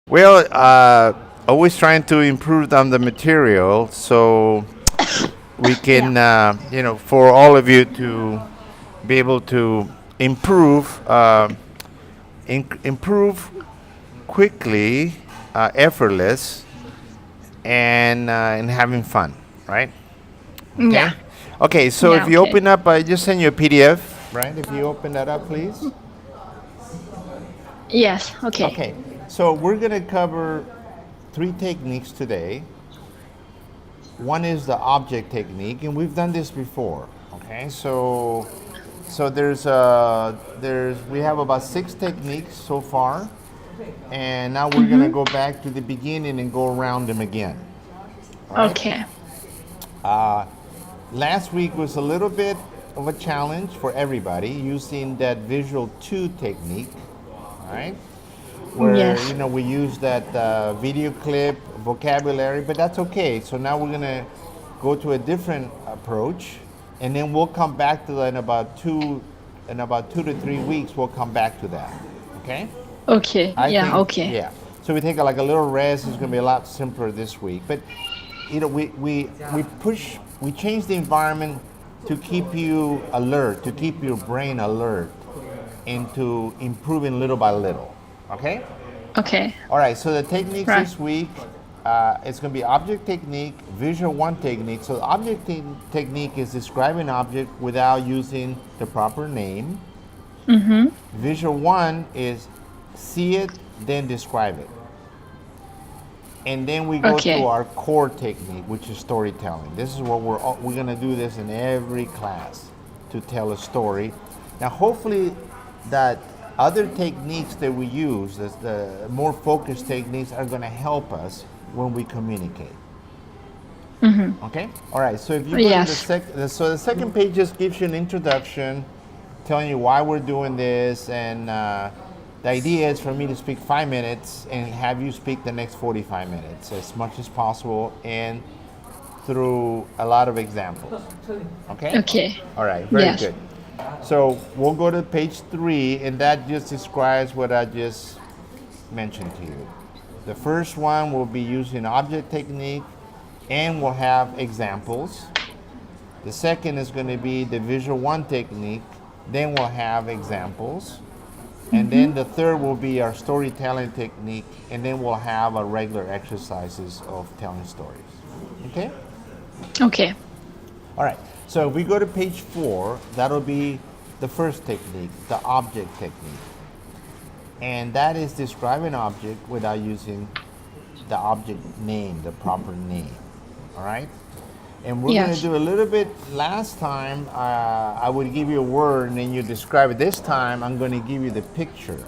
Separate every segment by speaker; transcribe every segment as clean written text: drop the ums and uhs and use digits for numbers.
Speaker 1: Well, always trying to improve on the material so we can, for all of you to be able to improve, improve quickly, effortless, and having fun, right? Okay.
Speaker 2: Yeah.
Speaker 1: Okay. So
Speaker 2: Yeah.
Speaker 1: if you
Speaker 2: Okay.
Speaker 1: open up, I just send you a PDF, right? If you open that up, please.
Speaker 2: Yes. Okay.
Speaker 1: Okay. So we're gonna cover three techniques today. One is the object technique, and we've done this before. Okay, so there's we have about 6 techniques so far, and now we're gonna go back to the beginning and go around them again. All right.
Speaker 2: Okay.
Speaker 1: Last week was a little bit of a challenge for everybody using that visual 2 technique. All right, where
Speaker 2: Yes.
Speaker 1: we use that video clip vocabulary, but that's okay. So now we're gonna go to a different approach, and then we'll come back to that in about 2 to 3 weeks. We'll come back to that. Okay.
Speaker 2: Okay.
Speaker 1: I
Speaker 2: Yeah.
Speaker 1: think
Speaker 2: Okay.
Speaker 1: yeah. So we take like a little rest. It's gonna be a lot simpler this week, but we change the environment to keep you alert, to keep your brain alert, and to improving little by little. Okay?
Speaker 2: Okay.
Speaker 1: All right, so the techniques
Speaker 2: Right.
Speaker 1: this week, it's going to be object technique, visual 1 technique. So the object technique is describing an object without using the proper name. Visual 1 is see it, then describe it. And then we go
Speaker 2: Okay.
Speaker 1: to our core technique, which is storytelling. This is what we're going to do this in every class to tell a story. Now, hopefully, that other techniques that we use, the more focused techniques, are going to help us when we communicate. Okay. All right. So if you go to
Speaker 2: Yes.
Speaker 1: the second page just gives you an introduction, telling you why we're doing this, and the idea is for me to speak 5 minutes and have you speak the next 45 minutes as much as possible, and through a lot of examples. Okay.
Speaker 2: Okay.
Speaker 1: All right. Very
Speaker 2: Yes.
Speaker 1: good. So we'll go to page 3, and that just describes what I just mentioned to you. The first one will be using object technique, and we'll have examples. The second is going to be the visual 1 technique, then we'll have examples. And then the third will be our storytelling technique, and then we'll have our regular exercises of telling stories. Okay?
Speaker 2: Okay.
Speaker 1: All right. So if we go to page 4, that'll be the first technique, the object technique. And that is describe an object without using the object name, the proper name. All right? And we're going
Speaker 2: Yes.
Speaker 1: to do a little bit. Last time, I would give you a word and then you describe it. This time, I'm going to give you the picture.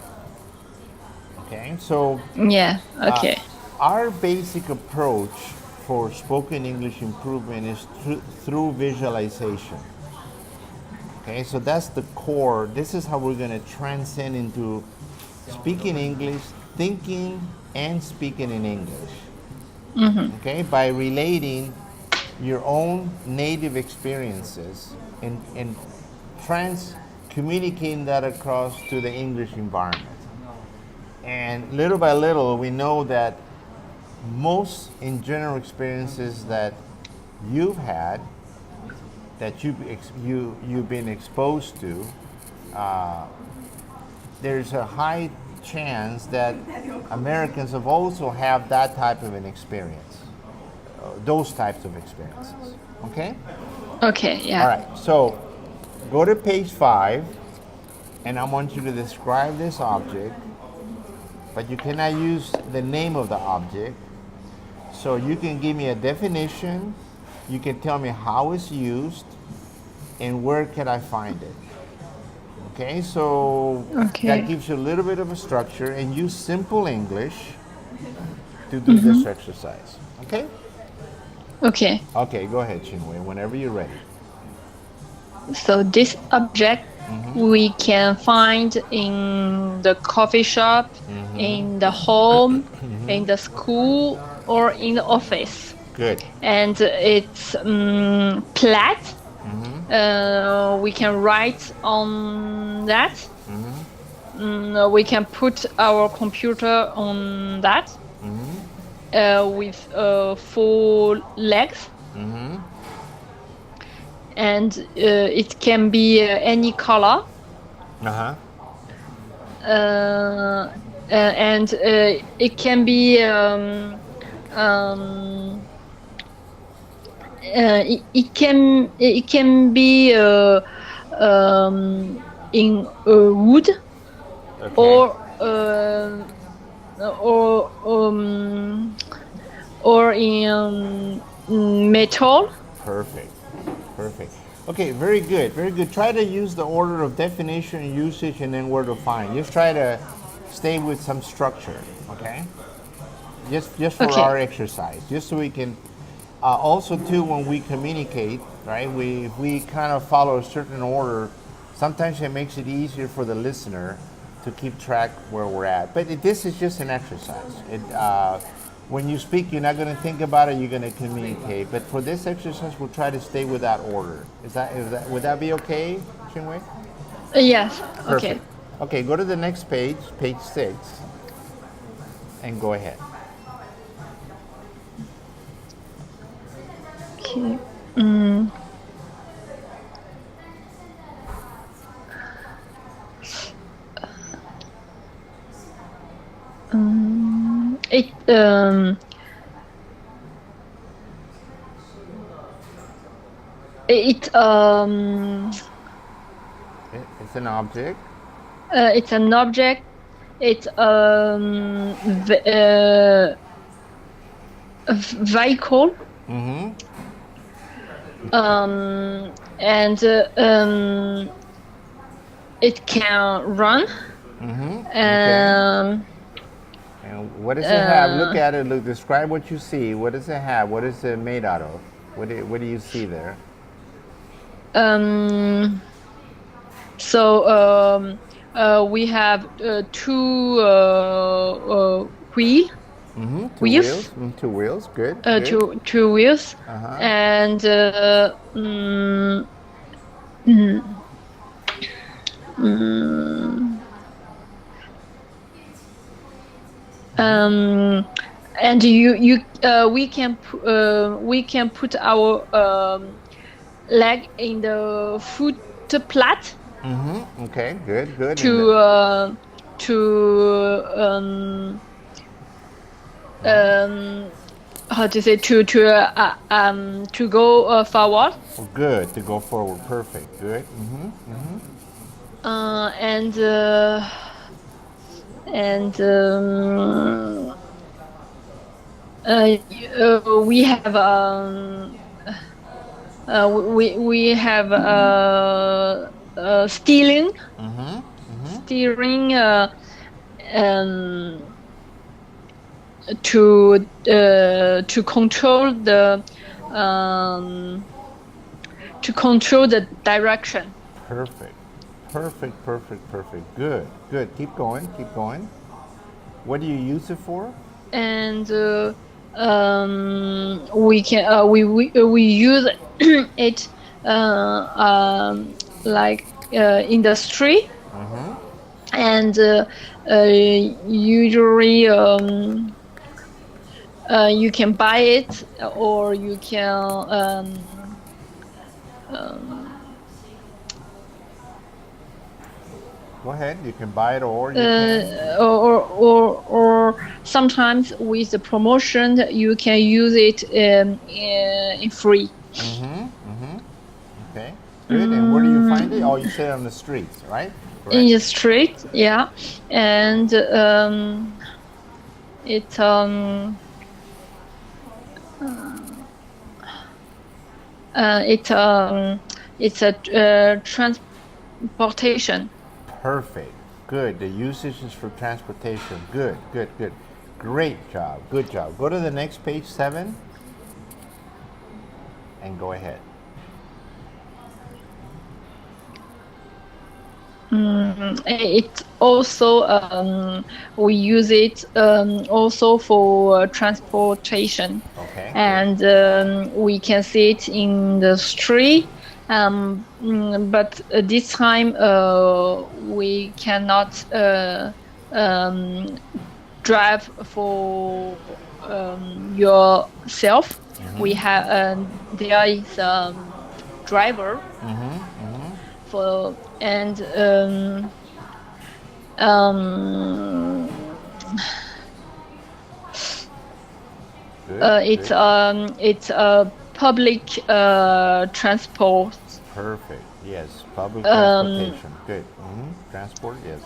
Speaker 1: Okay? So
Speaker 2: Yeah. Okay.
Speaker 1: our basic approach for spoken English improvement is through visualization. Okay, so that's the core. This is how we're going to transcend into speaking English, thinking and speaking in English. Okay, by relating your own native experiences and communicating that across to the English environment. And little by little, we know that most in general experiences that you've had, that you've been exposed to, there's a high chance that Americans have also have that type of an experience, those types of experiences. Okay.
Speaker 2: Okay. Yeah.
Speaker 1: All right. So go to page 5, and I want you to describe this object, but you cannot use the name of the object. So you can give me a definition, you can tell me how it's used, and where can I find it. Okay, so
Speaker 2: Okay.
Speaker 1: that gives you a little bit of a structure, and use simple English to do this exercise. Okay?
Speaker 2: Okay.
Speaker 1: Okay, go ahead, Qianwei, whenever you're ready.
Speaker 2: So this object we can find in the coffee shop, in the home, in the school, or in the office.
Speaker 1: Good.
Speaker 2: And it's flat. We can write on that. we can put our computer on that with 4 legs. And it can be any color. And it can be it can be in wood, or in metal.
Speaker 1: Perfect. Okay, very good. Try to use the order of definition and usage and then where to find. Just try to stay with some structure, okay? Just for our exercise, just so we can also too, when we communicate, right, if we kind of follow a certain order, sometimes it makes it easier for the listener to keep track where we're at. But this is just an exercise. When you speak, you're not going to think about it, you're going to communicate. But for this exercise, we'll try to stay with that order. Would that be okay, Qianwei?
Speaker 2: Yes.
Speaker 1: Perfect. Okay, go to the next page, page 6, and go ahead.
Speaker 2: Okay.
Speaker 1: It's an object.
Speaker 2: It's an object. It's vehicle. And it can run.
Speaker 1: And what does it have? Look at it. Describe what you see. What does it have? What is it made out of? What do you see there?
Speaker 2: So we have 2 wheels.
Speaker 1: Two wheels. Good.
Speaker 2: Two wheels. And and we can put our leg in the foot plate.
Speaker 1: Okay, good.
Speaker 2: How to say, to go forward.
Speaker 1: Good, to go forward. Perfect. Good.
Speaker 2: And we have steering to control the direction.
Speaker 1: Perfect. Good. Keep going. What do you use it for?
Speaker 2: And we use it like industry. And usually you can buy it, or you can
Speaker 1: go ahead. You can buy it, or you can...
Speaker 2: or sometimes with the promotion you can use it in free.
Speaker 1: Okay, good. And where do you find it? Oh, you said on the streets, right? Correct.
Speaker 2: In the street, yeah. And it's a transportation.
Speaker 1: Perfect. Good. The usage is for transportation. Good. Great job. Good job. Go to the next page, 7, and go ahead.
Speaker 2: It also we use it also for transportation.
Speaker 1: Okay.
Speaker 2: And we can see it in the street, But this time we cannot drive for yourself. We have there is driver for and it's a public transport.
Speaker 1: Perfect. Yes. Public transportation. Good. Transport. Yes.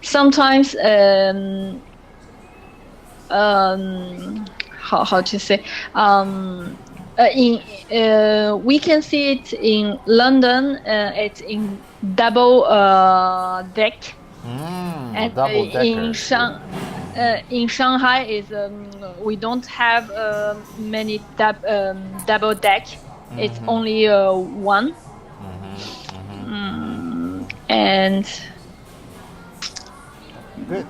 Speaker 2: Sometimes how to say we can see it in London. It's in double deck, and
Speaker 1: double decker.
Speaker 2: in Shanghai is we don't have many double deck. It's only one. And
Speaker 1: good.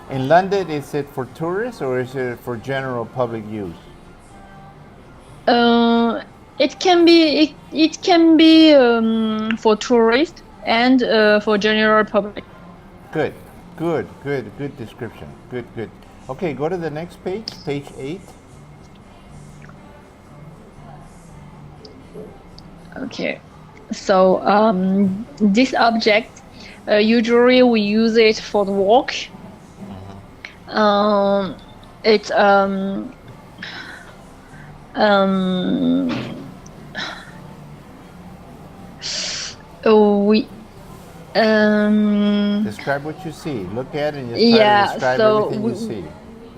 Speaker 1: In London, is it for tourists or is it for general public use?
Speaker 2: It can be for tourists and for general public.
Speaker 1: Good description. Good. Okay, go to the next page, page 8.
Speaker 2: Okay, so this object usually we use it for the walk. It's we
Speaker 1: describe what you see. Look at it and just try to describe everything you see.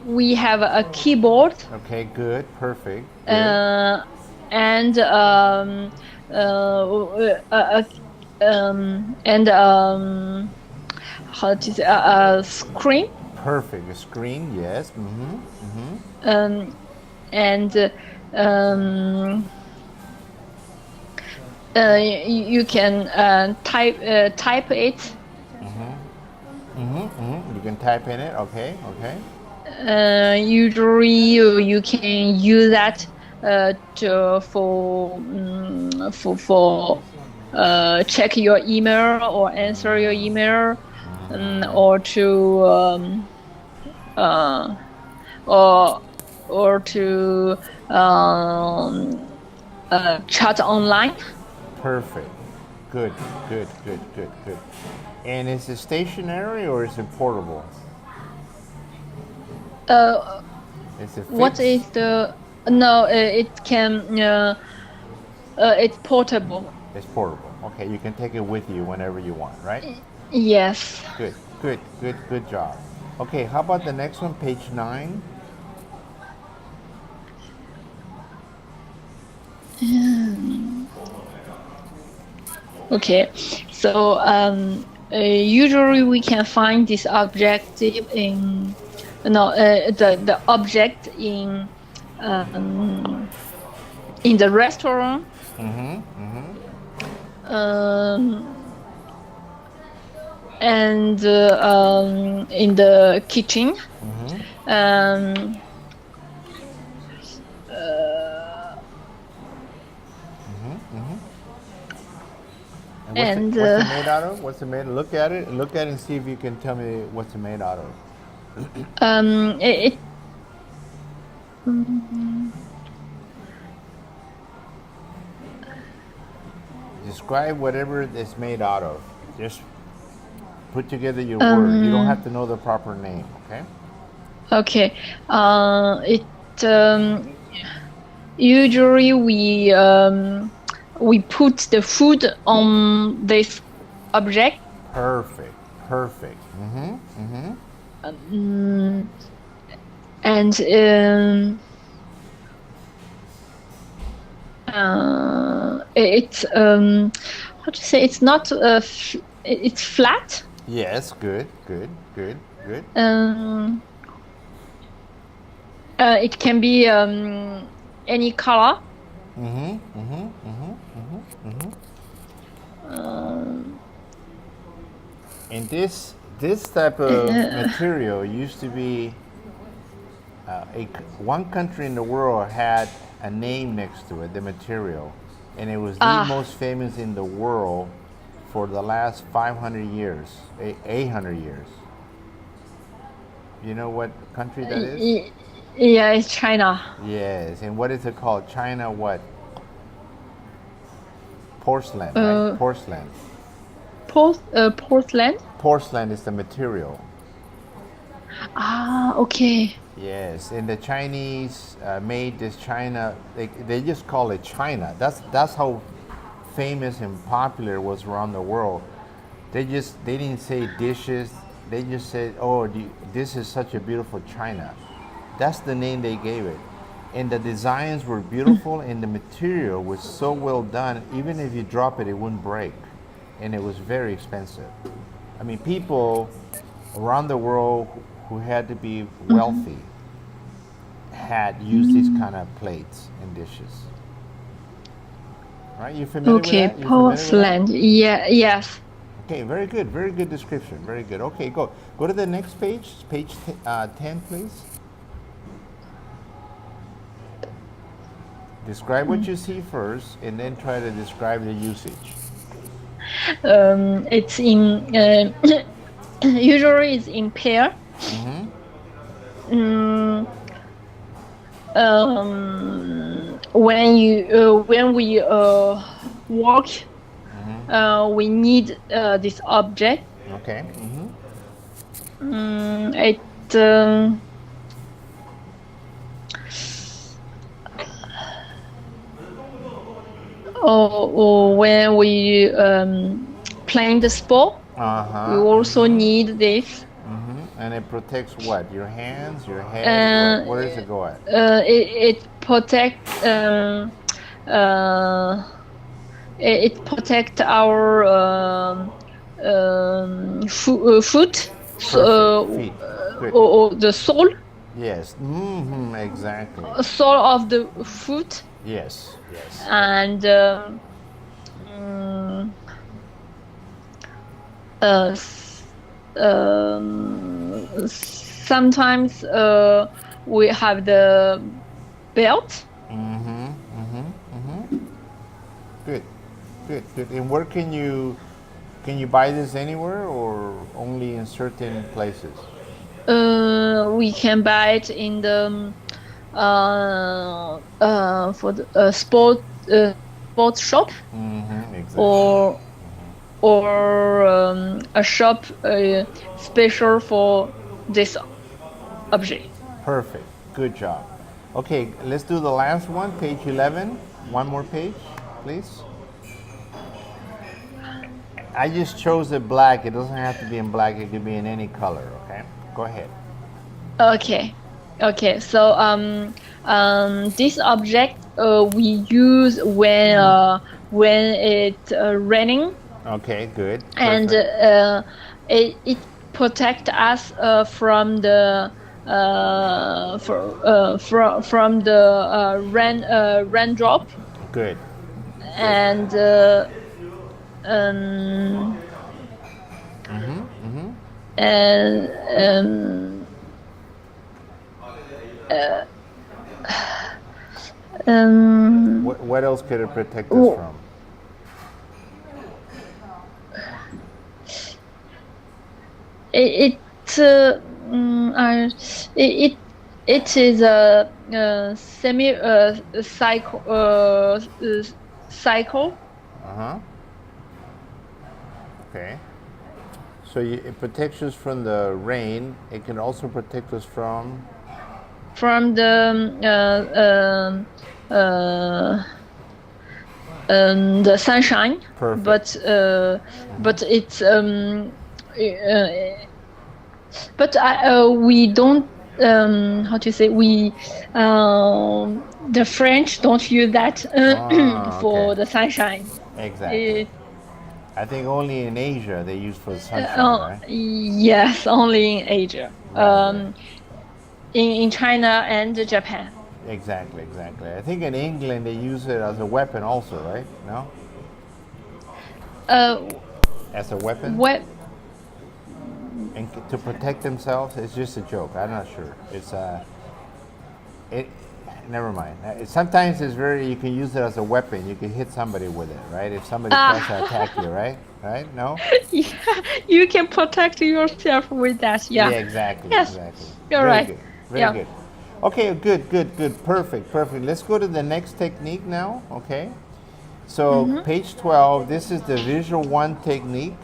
Speaker 2: We have a keyboard.
Speaker 1: Okay, good, perfect. Good.
Speaker 2: And how to say a screen.
Speaker 1: Perfect, a screen, yes.
Speaker 2: You can type it.
Speaker 1: You can type in it. Okay.
Speaker 2: Usually you can use that for check your email or answer your email, or to chat online.
Speaker 1: Perfect. Good. And is it stationary or is it portable? Is it fixed?
Speaker 2: What is the? No, it can. It's portable.
Speaker 1: It's portable. Okay, you can take it with you whenever you want, right?
Speaker 2: Yes.
Speaker 1: Good job. Okay, how about the next one, page 9?
Speaker 2: Okay, so usually we can find this object in the object in the restaurant. And in the kitchen.
Speaker 1: And what's it made out of? What's it made? Look at it and see if you can tell me what's it made out of. Describe whatever it's made out of. Just put together your word. You don't have to know the proper name, okay?
Speaker 2: Okay. Usually we put the food on this object.
Speaker 1: Perfect.
Speaker 2: And it's how to say, it's not it's flat.
Speaker 1: Yes, good.
Speaker 2: It can be any color.
Speaker 1: And this This type of material used to be one country in the world had a name next to it, the material, and it was the most famous in the world for the last 500 years, 800 years. You know what country that is?
Speaker 2: Yeah, it's China.
Speaker 1: Yes, and what is it called? China what? Porcelain, right? Porcelain.
Speaker 2: Portland?
Speaker 1: Porcelain is the material.
Speaker 2: Okay.
Speaker 1: Yes, and the Chinese made this China. They just call it China. That's how famous and popular it was around the world. They didn't say dishes. They just said, "Oh, this is such a beautiful China." That's the name they gave it. And the designs were beautiful, and the material was so well done. Even if you drop it, it wouldn't break, and it was very expensive. I mean, people around the world who had to be wealthy had used these kind of plates and dishes. Right? You familiar with that? You familiar with that?
Speaker 2: Porcelain. Yeah, yes.
Speaker 1: Okay, very good description. Very good. Okay, go to the next page, page 10, please. Describe what you see first, and then try to describe the usage.
Speaker 2: It's in usually it's in pair. When we walk, we need this object.
Speaker 1: Okay.
Speaker 2: When we playing the sport, we also need this.
Speaker 1: And it protects what? Your hands, your head? Where does it go at?
Speaker 2: It protects our foot,
Speaker 1: Feet. Good.
Speaker 2: or the sole.
Speaker 1: Yes. Exactly.
Speaker 2: Sole of the foot.
Speaker 1: Yes.
Speaker 2: And sometimes we have the belt.
Speaker 1: Good. And where can you buy this anywhere or only in certain places?
Speaker 2: We can buy it in the for the sports shop,
Speaker 1: Exactly.
Speaker 2: or a shop special for this object.
Speaker 1: Perfect. Good job. Okay, let's do the last one, page 11. One more page, please. I just chose it black. It doesn't have to be in black. It could be in any color, okay? Go ahead.
Speaker 2: Okay. So this object we use when it's raining.
Speaker 1: Okay, good.
Speaker 2: And it protect us from the raindrop.
Speaker 1: Good.
Speaker 2: And
Speaker 1: What else could it protect us from?
Speaker 2: It is a semi cycle.
Speaker 1: Okay. So it protects us from the rain. It can also protect us from
Speaker 2: the sunshine.
Speaker 1: Perfect.
Speaker 2: But it's we don't how to say, we the French don't use that for the sunshine.
Speaker 1: Exactly. I think only in Asia they use for the sunshine, right?
Speaker 2: Yes, only in Asia.
Speaker 1: Right.
Speaker 2: In China and Japan.
Speaker 1: Exactly. I think in England they use it as a weapon also, right? No? As a weapon? and to protect themselves. It's just a joke. I'm not sure. It's it. Never mind. Sometimes it's very. You can use it as a weapon. You can hit somebody with it, right? If somebody tries to attack you, right? Right? No.
Speaker 2: Yeah, you can protect yourself with that. Yeah.
Speaker 1: Yeah. Exactly.
Speaker 2: Yes.
Speaker 1: Exactly.
Speaker 2: You're
Speaker 1: Very
Speaker 2: right.
Speaker 1: good. Very
Speaker 2: Yeah.
Speaker 1: good. Okay. Good. Good. Good. Perfect. Perfect. Let's go to the next technique now. Okay. So page 12. This is the visual one technique.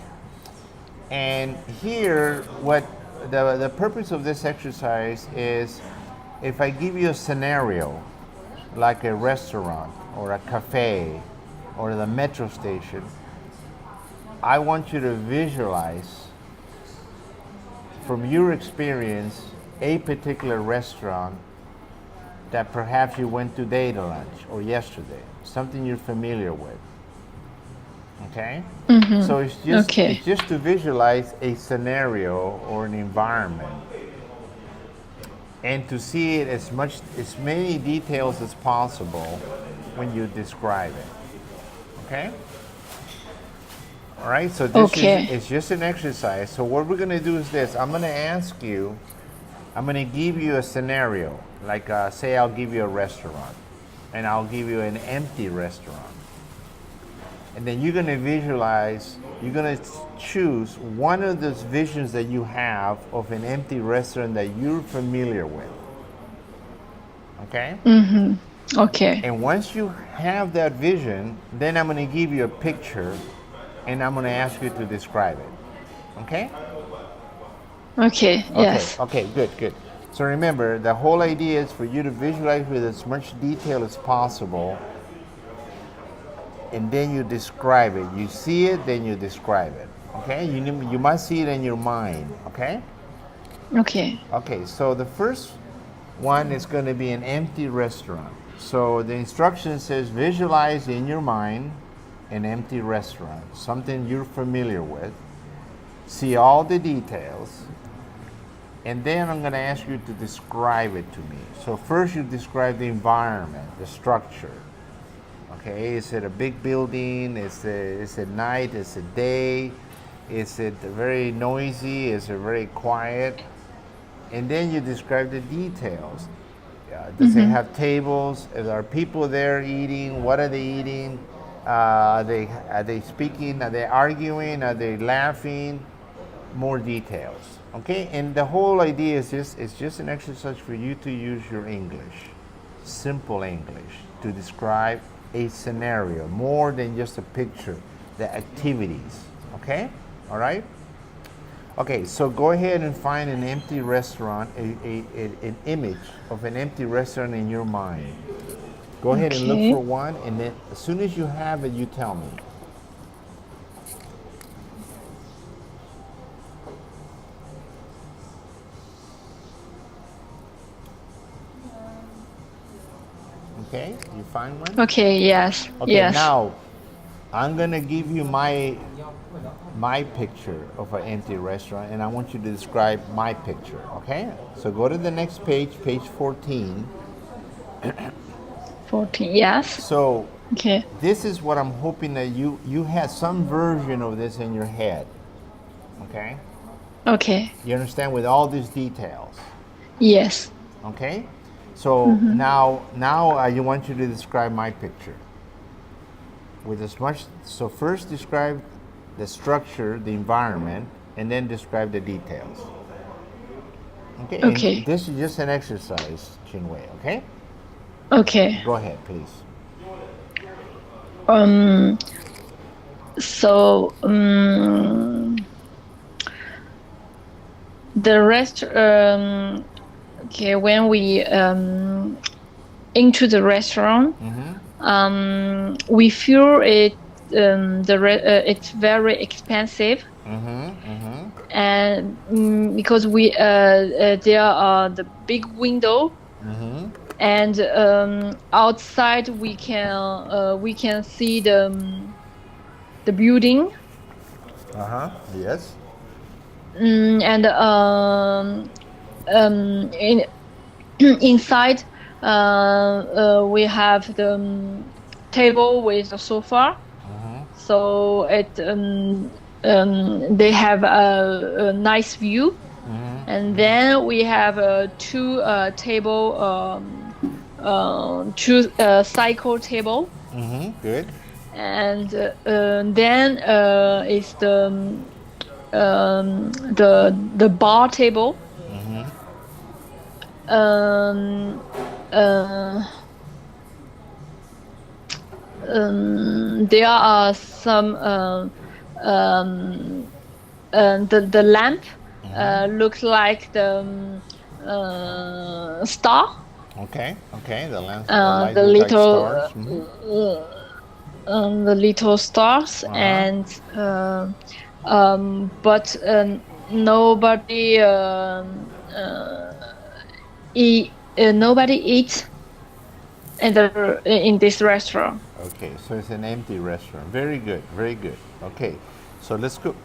Speaker 1: And here, what the purpose of this exercise is, if I give you a scenario, like a restaurant or a cafe or the metro station, I want you to visualize, from your experience, a particular restaurant that perhaps you went today to lunch or yesterday, something you're familiar with. Okay? So it's just to visualize a scenario or an environment and to see it as many details as possible when you describe it. Okay? All right, so this is just an exercise. So what we're going to do is this. I'm going to give you a scenario. Like say I'll give you a restaurant and I'll give you an empty restaurant. And then you're going to visualize, you're going to choose one of those visions that you have of an empty restaurant that you're familiar with. Okay?
Speaker 2: Okay.
Speaker 1: And once you have that vision, then I'm going to give you a picture and I'm going to ask you to describe it. Okay?
Speaker 2: Okay. Yes.
Speaker 1: Okay, good, good. So remember, the whole idea is for you to visualize with as much detail as possible, and then you describe it. You see it, then you describe it. Okay? You must see it in your mind. Okay?
Speaker 2: Okay.
Speaker 1: Okay, so the first one is going to be an empty restaurant. So the instruction says visualize in your mind an empty restaurant, something you're familiar with. See all the details. And then I'm going to ask you to describe it to me. So first you describe the environment, the structure. Okay, is it a big building? Is it night? Is it day? Is it very noisy? Is it very quiet? And then you describe the details. Does it have tables? Are there people there eating? What are they eating? Are they speaking? Are they arguing? Are they laughing? More details. Okay, and the whole idea is just an exercise for you to use your English, simple English, to describe a scenario, more than just a picture, the activities. Okay? All right? Okay, so go ahead and find an empty restaurant, an image of an empty restaurant in your mind. Go ahead and look for one, and then as soon as you have it, you tell me. Okay, you find one?
Speaker 2: Okay, yes.
Speaker 1: Okay,
Speaker 2: yes.
Speaker 1: Now I'm gonna give you my picture of an empty restaurant, and I want you to describe my picture. Okay, so go to the next page, page 14.
Speaker 2: 14, yes.
Speaker 1: So
Speaker 2: Okay.
Speaker 1: this is what I'm hoping that you had some version of this in your head. Okay,
Speaker 2: Okay.
Speaker 1: you understand, with all these details.
Speaker 2: Yes.
Speaker 1: Okay, so now I want you to describe my picture with as much. So first describe the structure, the environment, and then describe the details. Okay.
Speaker 2: Okay.
Speaker 1: And this is just an exercise, Qianwei. Okay.
Speaker 2: Okay.
Speaker 1: Go ahead, please.
Speaker 2: So the rest. Okay, when we into the restaurant, we feel it. It's very expensive. And because we there are the big window. And outside we can see the building.
Speaker 1: Yes.
Speaker 2: And inside we have the table with the sofa. So they have a nice view. And then we have two cycle table.
Speaker 1: Good.
Speaker 2: And then is the bar table. There are some the lamp looks like the star.
Speaker 1: Okay. The lights
Speaker 2: The
Speaker 1: look like
Speaker 2: little
Speaker 1: stars.
Speaker 2: the little stars. And but nobody nobody eats in this restaurant.
Speaker 1: Okay, so it's an empty restaurant. Very good, very good. Okay, so let's go.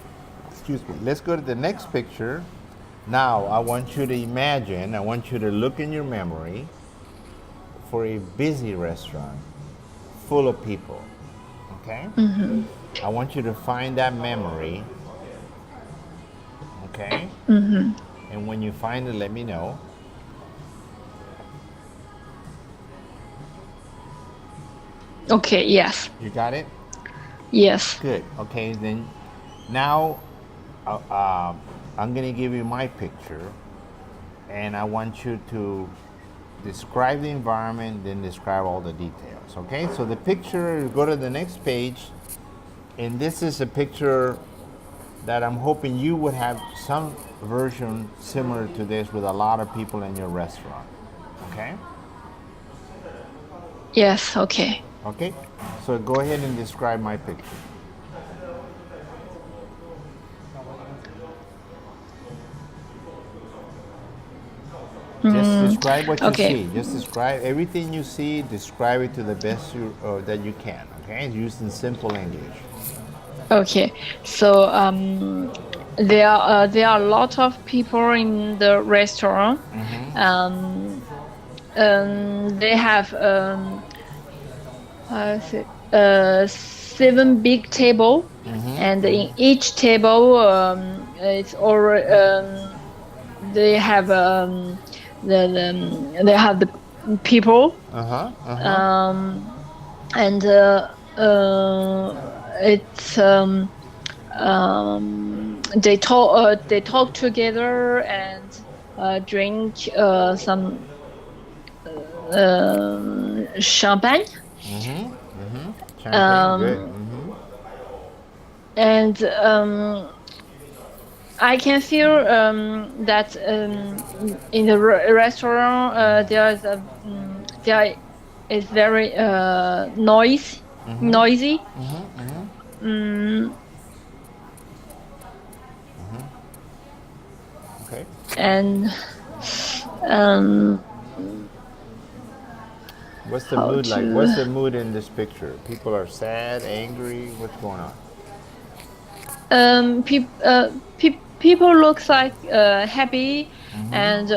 Speaker 1: Excuse me. Let's go to the next picture. Now I want you to imagine. I want you to look in your memory for a busy restaurant full of people. Okay. I want you to find that memory. Okay. And when you find it, let me know.
Speaker 2: Okay, yes.
Speaker 1: You got it?
Speaker 2: Yes.
Speaker 1: Good. Okay, then now I'm going to give you my picture, and I want you to describe the environment, then describe all the details. Okay, so the picture, go to the next page, and this is a picture that I'm hoping you would have some version similar to this with a lot of people in your restaurant. Okay?
Speaker 2: Yes, okay.
Speaker 1: Okay, so go ahead and describe my picture. Just describe what you see. Just describe everything you see. Describe it to the best that you can. Okay, used in simple English.
Speaker 2: Okay, so there are a lot of people in the restaurant. They have 7 big table, and in each table it's already they have they have the people. And it's they talk together and drink some champagne.
Speaker 1: Champagne, good.
Speaker 2: And I can feel that in the restaurant there is very noisy.
Speaker 1: Okay.
Speaker 2: And
Speaker 1: what's the mood like? What's the mood in this picture? People are sad, angry. What's going on?
Speaker 2: People look like happy, and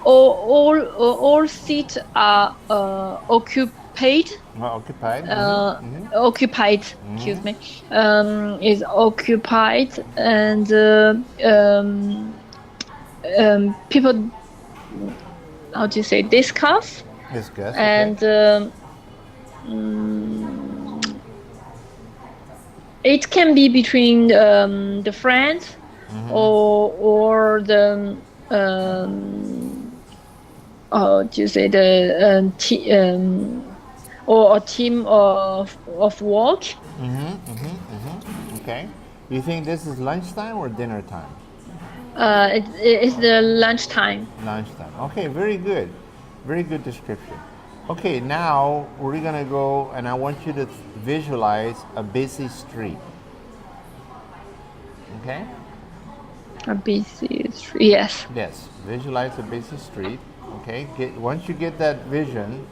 Speaker 2: all seats are occupied.
Speaker 1: Occupied.
Speaker 2: Occupied. Excuse me. Is occupied, and people. How do you say? Discuss.
Speaker 1: Discuss.
Speaker 2: And it can be between the friends or the how do you say, the or a team of work.
Speaker 1: Okay. You think this is lunchtime or dinner time?
Speaker 2: It's the lunchtime.
Speaker 1: Lunchtime. Okay, very good. Very good description. Okay, now we're gonna go, and I want you to visualize a busy street. Okay?
Speaker 2: A busy street. Yes.
Speaker 1: Yes. Visualize a busy street. Okay. Once you get that vision,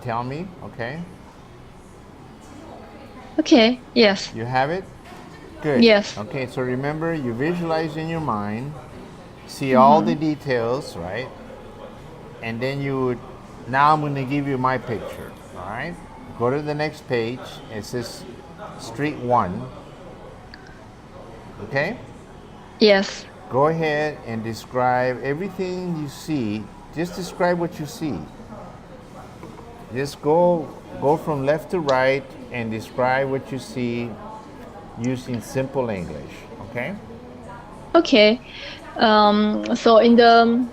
Speaker 1: tell me. Okay.
Speaker 2: Okay. Yes.
Speaker 1: You have it? Good.
Speaker 2: Yes.
Speaker 1: Okay. So remember, you visualize in your mind, see all the details, right? And then you would. Now I'm going to give you my picture. All right. Go to the next page. It says Street 1. Okay?
Speaker 2: Yes.
Speaker 1: Go ahead and describe everything you see. Just describe what you see. Just go from left to right and describe what you see using simple English. Okay?
Speaker 2: Okay. So in the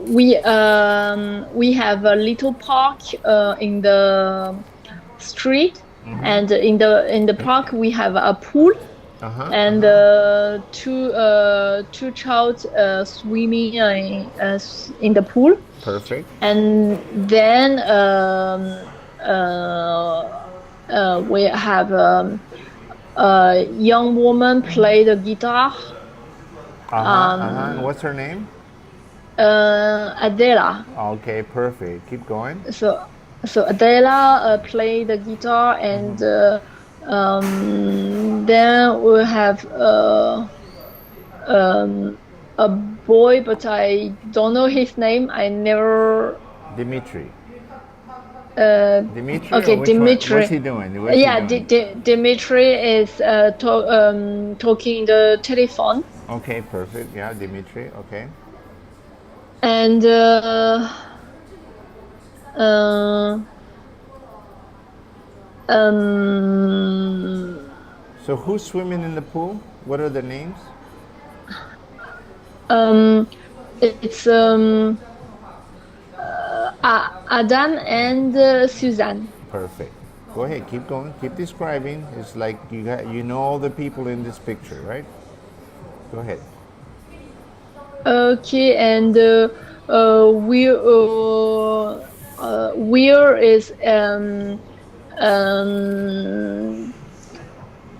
Speaker 2: we have a little park in the street, and in the park we have a pool, and two child swimming in the pool.
Speaker 1: Perfect.
Speaker 2: And then we have a young woman play the guitar.
Speaker 1: And what's her name?
Speaker 2: Adela.
Speaker 1: Okay, perfect. Keep going.
Speaker 2: So Adela play the guitar, and then we have a boy, but I don't know his name. I never.
Speaker 1: Dimitri.
Speaker 2: Dimitri. Okay, Dimitri.
Speaker 1: What's he doing?
Speaker 2: Dimitri is talking the telephone.
Speaker 1: Okay, perfect. Yeah, Dimitri. Okay.
Speaker 2: And
Speaker 1: so who's swimming in the pool? What are their names?
Speaker 2: It's Adam and Suzanne.
Speaker 1: Perfect. Go ahead, keep going, keep describing. It's like you know all the people in this picture, right? Go ahead.
Speaker 2: Okay, and where is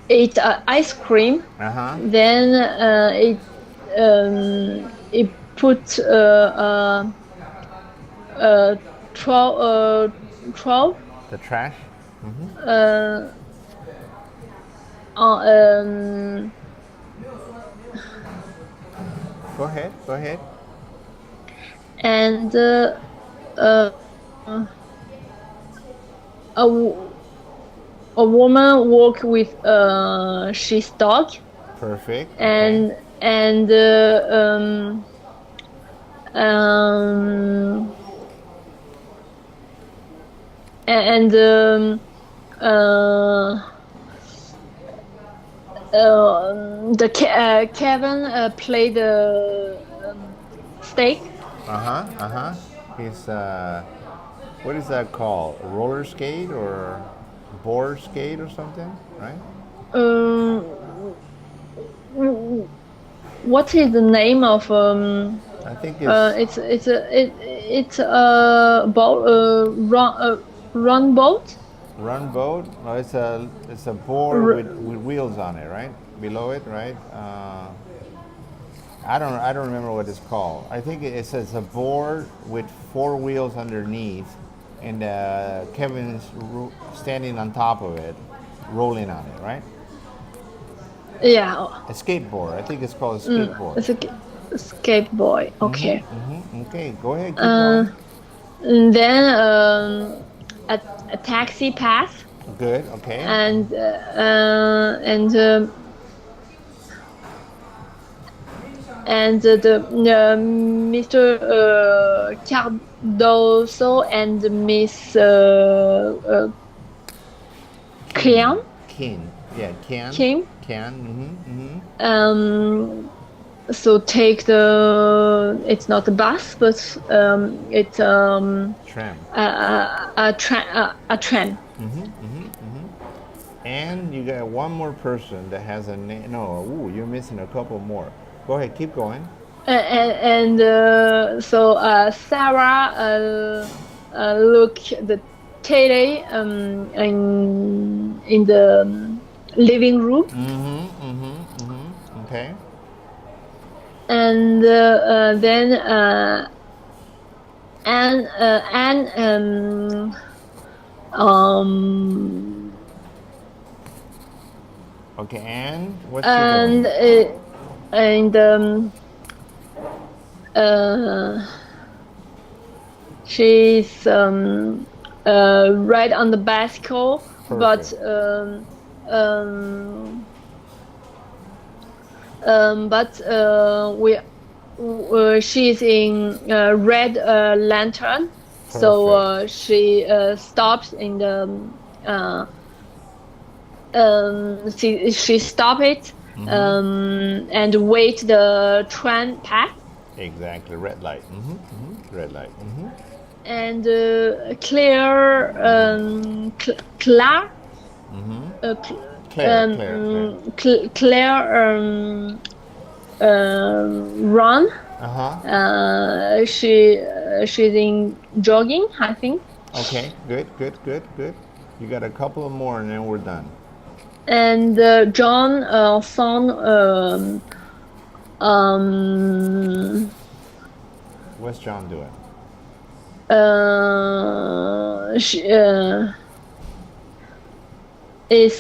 Speaker 2: eat ice cream. Then it put 12.
Speaker 1: The trash. Go ahead.
Speaker 2: And a woman walk with she's dog.
Speaker 1: Perfect.
Speaker 2: And
Speaker 1: okay.
Speaker 2: and Kevin played the steak.
Speaker 1: He's what is that called? Roller skate or board skate or something, right?
Speaker 2: What is the name of
Speaker 1: I think
Speaker 2: it's a boat, run boat.
Speaker 1: Run boat? No, it's a board with wheels on it, right? Below it, right? I don't remember what it's called. I think it says a board with 4 wheels underneath, and Kevin's standing on top of it, rolling on it, right?
Speaker 2: Yeah.
Speaker 1: A skateboard. I think it's called a skateboard.
Speaker 2: It's a skateboard. Okay.
Speaker 1: Okay, go ahead. Keep going.
Speaker 2: And then a taxi pass.
Speaker 1: Good. Okay.
Speaker 2: And the Mr. Cardoso and Miss Qian.
Speaker 1: Yeah, Qian. Qian.
Speaker 2: So take the. It's not a bus, but it's
Speaker 1: tram.
Speaker 2: A tram.
Speaker 1: And you got one more person that has a name. No, you're missing a couple more. Go ahead, keep going.
Speaker 2: And so Sarah look the tele in the living room.
Speaker 1: Okay.
Speaker 2: And then
Speaker 1: okay, and what's and
Speaker 2: she's right on the bicycle. Perfect. But but she's in red lantern, so she stops in the she stop it and wait the train pass.
Speaker 1: Exactly, red light. Red light.
Speaker 2: And Claire, Claire, Claire run. She's in jogging, I think.
Speaker 1: Okay, good. You got a couple of more, and then we're done.
Speaker 2: And John son.
Speaker 1: What's John doing?
Speaker 2: She is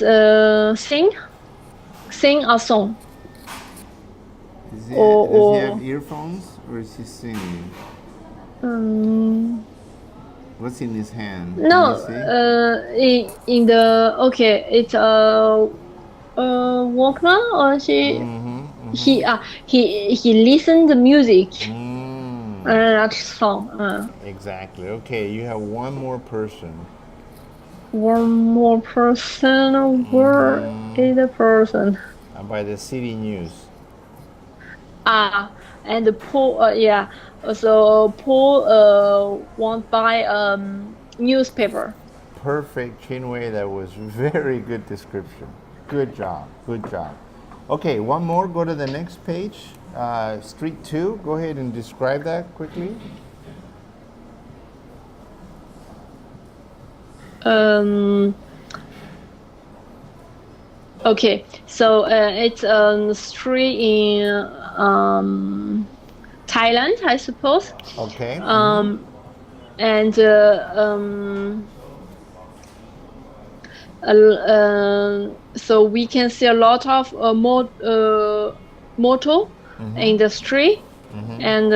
Speaker 2: sing a song.
Speaker 1: Does he have earphones, or is he singing? What's in his hand?
Speaker 2: No, in the it's a Walkman, or he listened the music. That song.
Speaker 1: Exactly. Okay, you have one more person.
Speaker 2: One more person. Where is the person?
Speaker 1: By the city news.
Speaker 2: And Paul. Yeah. So Paul won't buy newspaper.
Speaker 1: Perfect, Qianwei. That was very good description. Good job. Okay, one more. Go to the next page. Street 2. Go ahead and describe that quickly.
Speaker 2: Okay, so it's a street in Thailand, I suppose.
Speaker 1: Okay.
Speaker 2: And so we can see a lot of moto in the street, and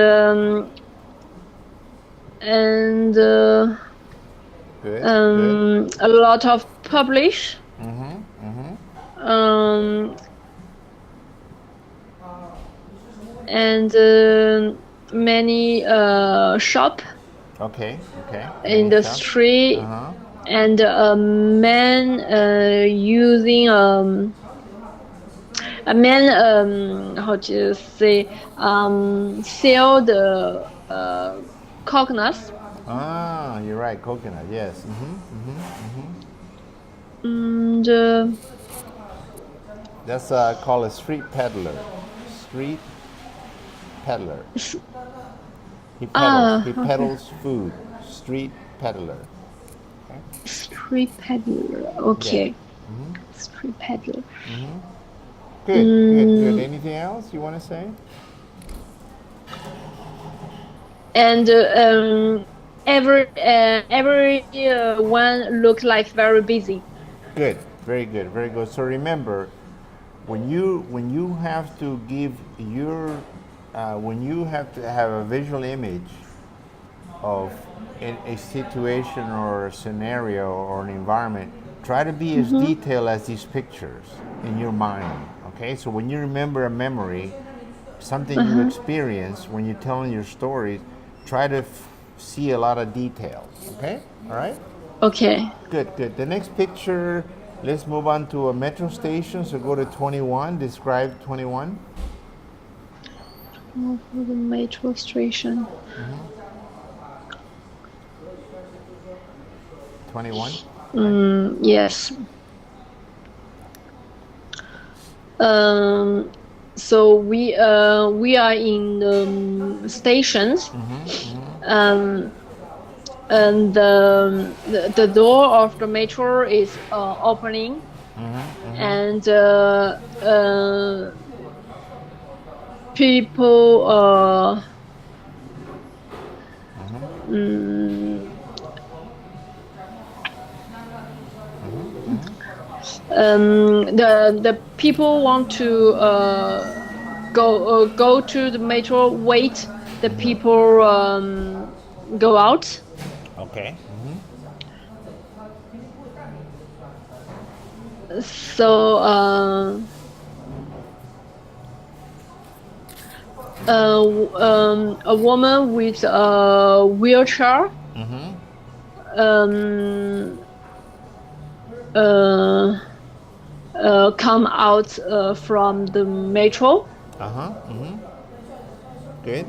Speaker 1: good.
Speaker 2: A lot of publish. And many shop.
Speaker 1: Okay.
Speaker 2: In the street, and a man using a man how to say sell the coconuts.
Speaker 1: You're right, coconut. Yes.
Speaker 2: And
Speaker 1: that's called a street peddler. Street peddler. He peddles food. Street peddler. Okay.
Speaker 2: Street peddler. Okay. Yeah. Street peddler.
Speaker 1: Good. Anything else you want to say?
Speaker 2: And every one look like very busy.
Speaker 1: Good. Very good. So remember, when you have to give your when you have to have a visual image of a situation or a scenario or an environment, try to be as detailed as these pictures in your mind. Okay, so when you remember a memory, something you experience when you're telling your stories, try to see a lot of details. Okay, all right.
Speaker 2: Okay.
Speaker 1: Good. The next picture. Let's move on to a metro station. So go to 21. Describe 21.
Speaker 2: For the metro station.
Speaker 1: 21.
Speaker 2: Yes. So we are in the stations. And the door of the metro is opening, and people the people want to go to the metro. Wait, the people go out.
Speaker 1: Okay.
Speaker 2: So a woman with a wheelchair come out from the metro.
Speaker 1: Good.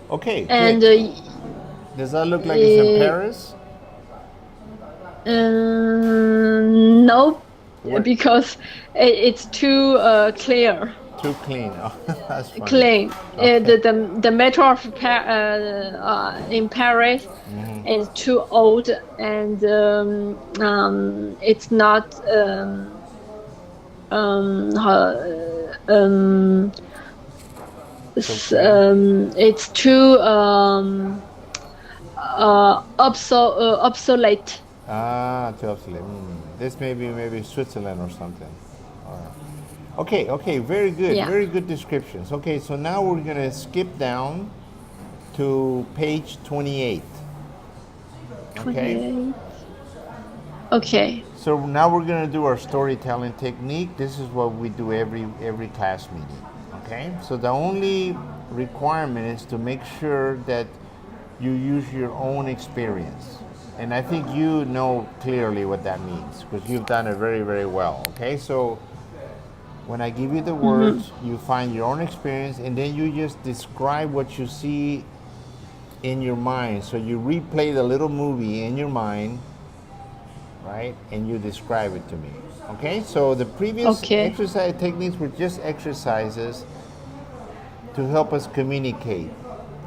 Speaker 1: Okay,
Speaker 2: and
Speaker 1: good. Does that look like it's in Paris?
Speaker 2: No, because it's too clear.
Speaker 1: Too clean. Oh, that's funny.
Speaker 2: Clean.
Speaker 1: Okay.
Speaker 2: The metro of in Paris is too old, and it's not it's too obsolete.
Speaker 1: Too obsolete. This may be maybe Switzerland or something. Okay, very good.
Speaker 2: Yeah.
Speaker 1: Very good descriptions. Okay, so now we're going to skip down to page 28. Okay.
Speaker 2: Okay.
Speaker 1: So now we're going to do our storytelling technique. This is what we do every class meeting. Okay? So the only requirement is to make sure that you use your own experience. And I think you know clearly what that means because you've done it very, very well. Okay? So when I give you the words, you find your own experience and then you just describe what you see in your mind. So you replay the little movie in your mind, right? And you describe it to me. Okay? So the previous exercise techniques were just exercises to help us communicate,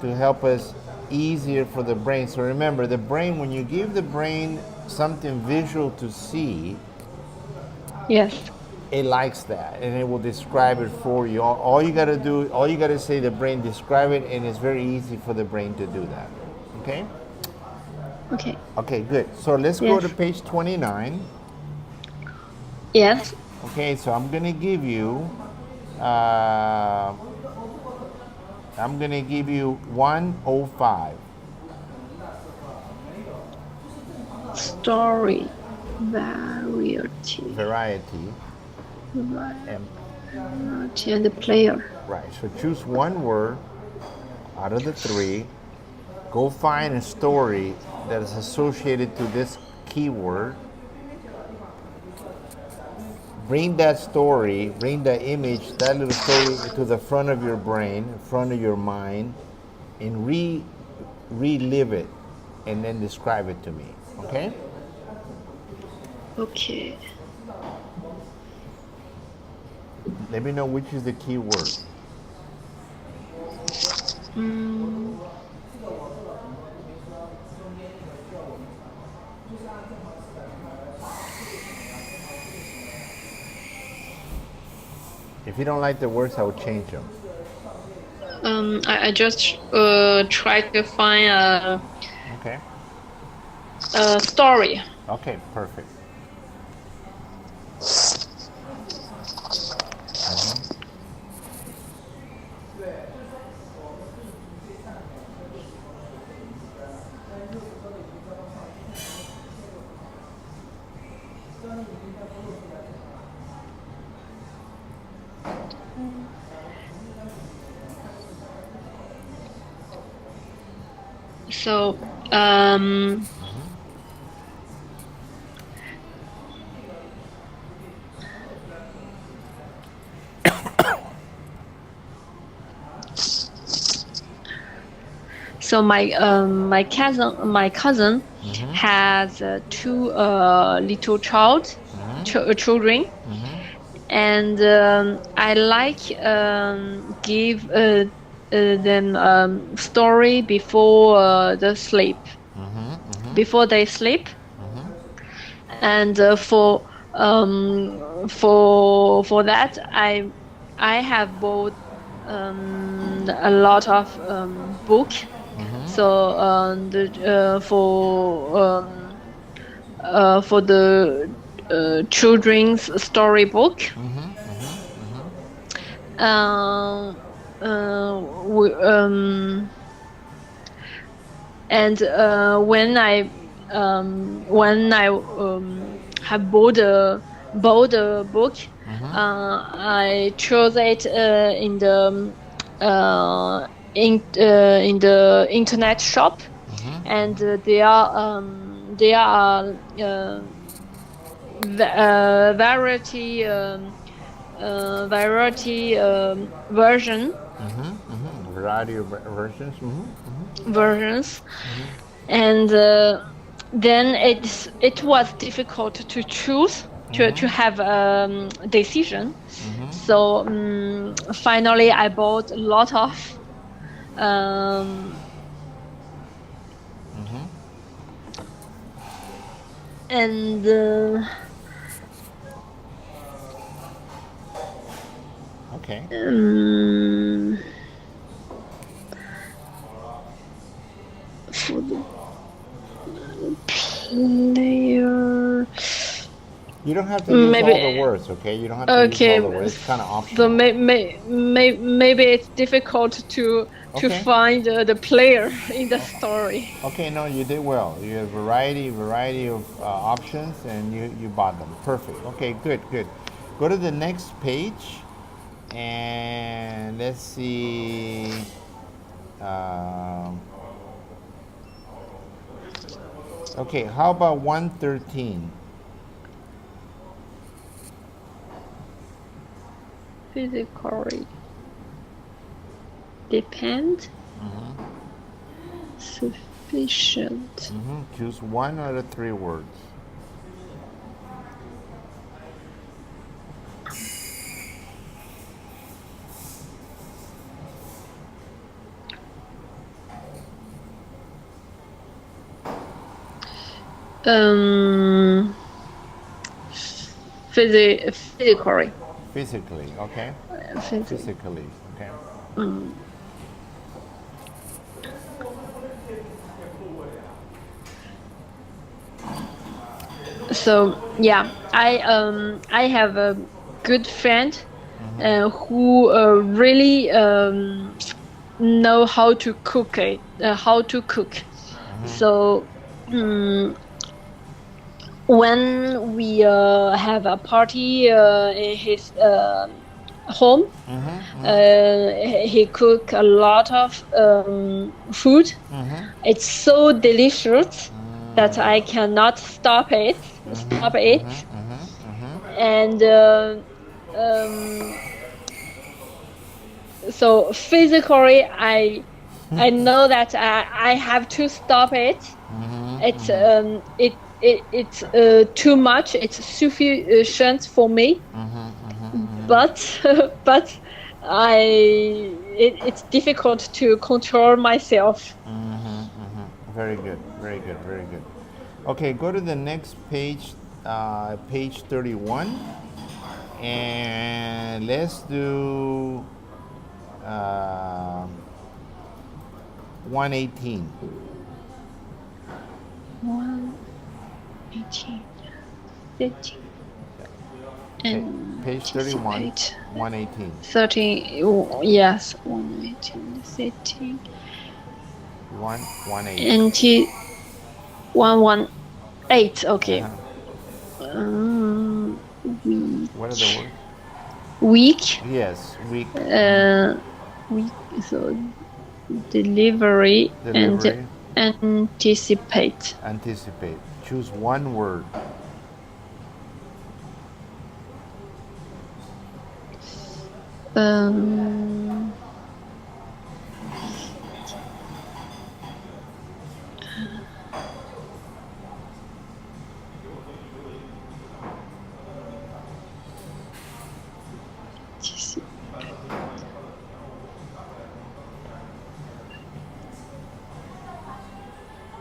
Speaker 1: to help us easier for the brain. So remember, the brain, when you give the brain something visual to see,
Speaker 2: yes,
Speaker 1: it likes that and it will describe it for you. All you got to do, all you got to say, the brain describe it, and it's very easy for the brain to do that. Okay? Okay, good. So let's go to page 29.
Speaker 2: Yes.
Speaker 1: Okay, so I'm going to give you 105.
Speaker 2: Story variety and the player.
Speaker 1: Right, so choose one word out of the three. Go find a story that is associated to this keyword. Bring that story, bring that image, that little story to the front of your brain, in front of your mind, and relive it, and then describe it to me. Okay?
Speaker 2: Okay.
Speaker 1: Let me know which is the key word. If you don't like the words, I will change them.
Speaker 2: I just try to find a story.
Speaker 1: Okay, perfect.
Speaker 2: So, so my cousin has two little children, and I like give them story before before they sleep, and for that I have bought a lot of book. So for the children's storybook. And when I have bought bought a book. I chose it in the internet shop, and there are variety version
Speaker 1: Variety of versions.
Speaker 2: versions, and then it was difficult to choose to have a decision. So finally I bought a lot of and
Speaker 1: Okay.
Speaker 2: For the player,
Speaker 1: You don't have to use
Speaker 2: maybe
Speaker 1: all the words, okay? You don't have to use all the words. It's kind of optional.
Speaker 2: so maybe it's difficult to
Speaker 1: Okay.
Speaker 2: find the player in the story.
Speaker 1: Okay, no, you did well. You have variety of options, and you bought them. Perfect. Okay, good. Go to the next page, and let's see. Okay, how about 113?
Speaker 2: Physically depend. Sufficient.
Speaker 1: Choose one out of 3 words.
Speaker 2: Physically.
Speaker 1: Physically, okay? Physically, okay.
Speaker 2: So yeah, I have a good friend who really know how to cook it. So when we have a party in his home, he cook a lot of food. It's so delicious that I cannot stop it. And so physically, I know that I have to stop it. It's too much. It's sufficient for me. But it's difficult to control myself.
Speaker 1: Very good. Okay, go to the next page, page 31, and let's do 118.
Speaker 2: 118, 30. And
Speaker 1: page 31, 118.
Speaker 2: 30, yes, 118, 30.
Speaker 1: 118.
Speaker 2: 118, okay.
Speaker 1: What are the words?
Speaker 2: Week.
Speaker 1: Yes, week.
Speaker 2: Week. So delivery. And anticipate.
Speaker 1: Anticipate. Choose one word.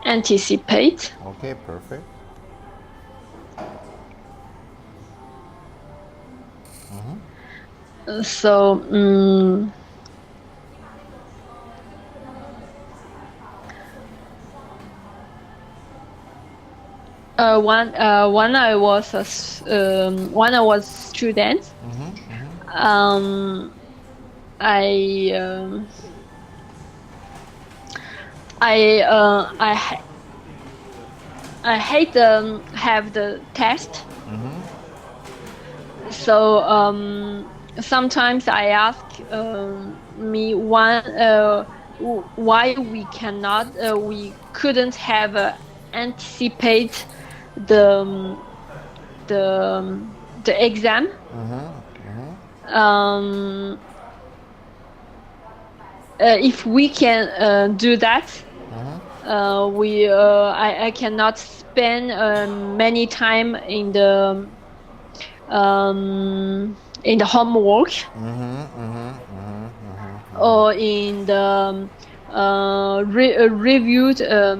Speaker 2: Anticipate.
Speaker 1: Okay, perfect.
Speaker 2: So when I was student, I hate have the test So sometimes I ask me why we couldn't have anticipate the the exam. Um, if we can do that, I cannot spend many time in the homework or in the reviewed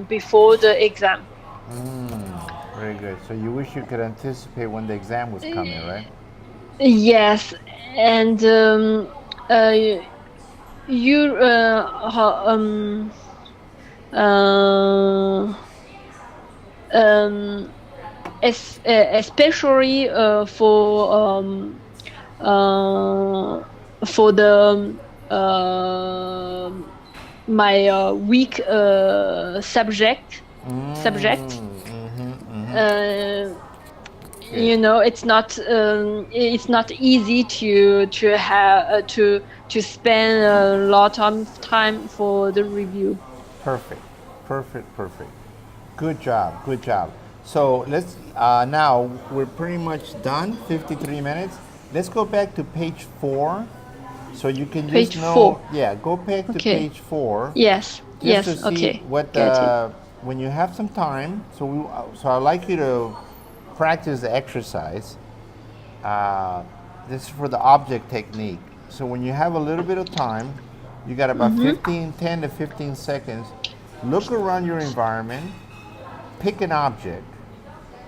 Speaker 2: before the exam.
Speaker 1: Very good. So you wish you could anticipate when the exam was coming, right?
Speaker 2: Yes, and you especially for the my weak subject. You know, it's not easy to have to spend a lot of time for the review.
Speaker 1: Perfect. Good job. So let's now we're pretty much done. 53 minutes. Let's go back to page 4, so you can
Speaker 2: Page
Speaker 1: just know.
Speaker 2: 4.
Speaker 1: Yeah, go back to
Speaker 2: Okay.
Speaker 1: page 4.
Speaker 2: Yes.
Speaker 1: Just
Speaker 2: Yes.
Speaker 1: to see
Speaker 2: Okay.
Speaker 1: what
Speaker 2: Get it.
Speaker 1: when you have some time. So I'd like you to practice the exercise. This is for the object technique. So when you have a little bit of time, you got about 10 to 15 seconds. Look around your environment, pick an object,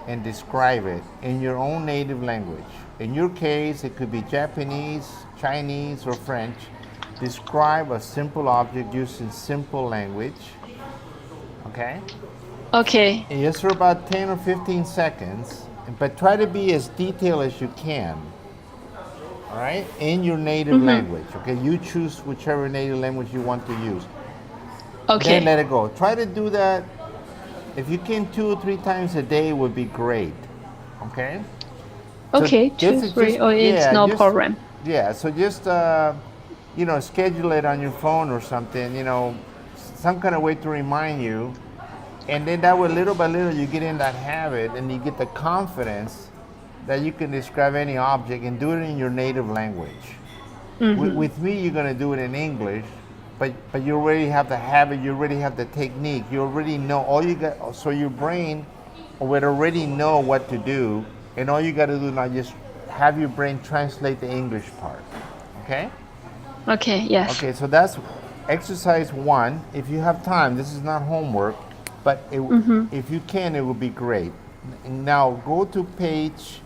Speaker 1: and describe it in your own native language. In your case, it could be Japanese, Chinese, or French. Describe a simple object using simple language. Okay?
Speaker 2: Okay.
Speaker 1: And just for about 10 or 15 seconds, but try to be as detailed as you can. All right? In your native language. Okay? You choose whichever native language you want to use.
Speaker 2: Okay.
Speaker 1: Then let it go. Try to do that. If you can 2 or 3 times a day would be great. Okay?
Speaker 2: Okay.
Speaker 1: So
Speaker 2: 2, 3. It's no problem.
Speaker 1: Yeah, so just schedule it on your phone or something, some kind of way to remind you. And then that way, little by little, you get in that habit and you get the confidence that you can describe any object and do it in your native language. With me, you're going to do it in English, but you already have the habit, you already have the technique, you already know all you got. So your brain would already know what to do, and all you got to do now is just have your brain translate the English part. Okay?
Speaker 2: Okay. Yes.
Speaker 1: Okay, so that's exercise 1. If you have time, this is not homework, but if you can, it would be great. Now go to page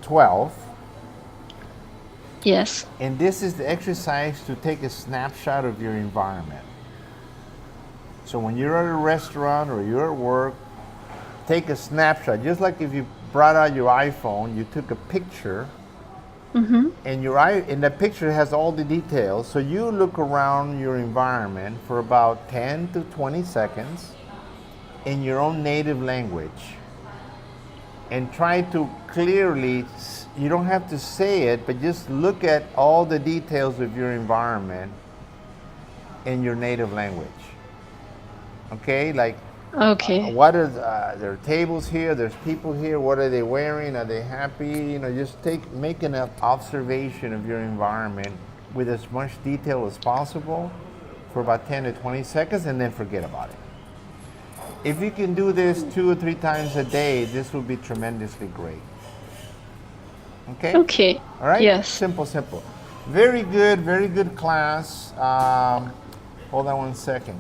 Speaker 1: 12.
Speaker 2: Yes.
Speaker 1: And this is the exercise to take a snapshot of your environment. So when you're at a restaurant or you're at work, take a snapshot. Just like if you brought out your iPhone, you took a picture, and the picture has all the details. So you look around your environment for about 10 to 20 seconds in your own native language. And try to clearly, you don't have to say it, but just look at all the details of your environment in your native language. Okay, like
Speaker 2: Okay.
Speaker 1: what are there are tables here? There's people here. What are they wearing? Are they happy? Just make an observation of your environment with as much detail as possible for about 10 to 20 seconds, and then forget about it. If you can do this 2 or 3 times a day, this will be tremendously great. Okay?
Speaker 2: Okay.
Speaker 1: All right?
Speaker 2: Yes.
Speaker 1: Simple. Very good class. Hold on one second.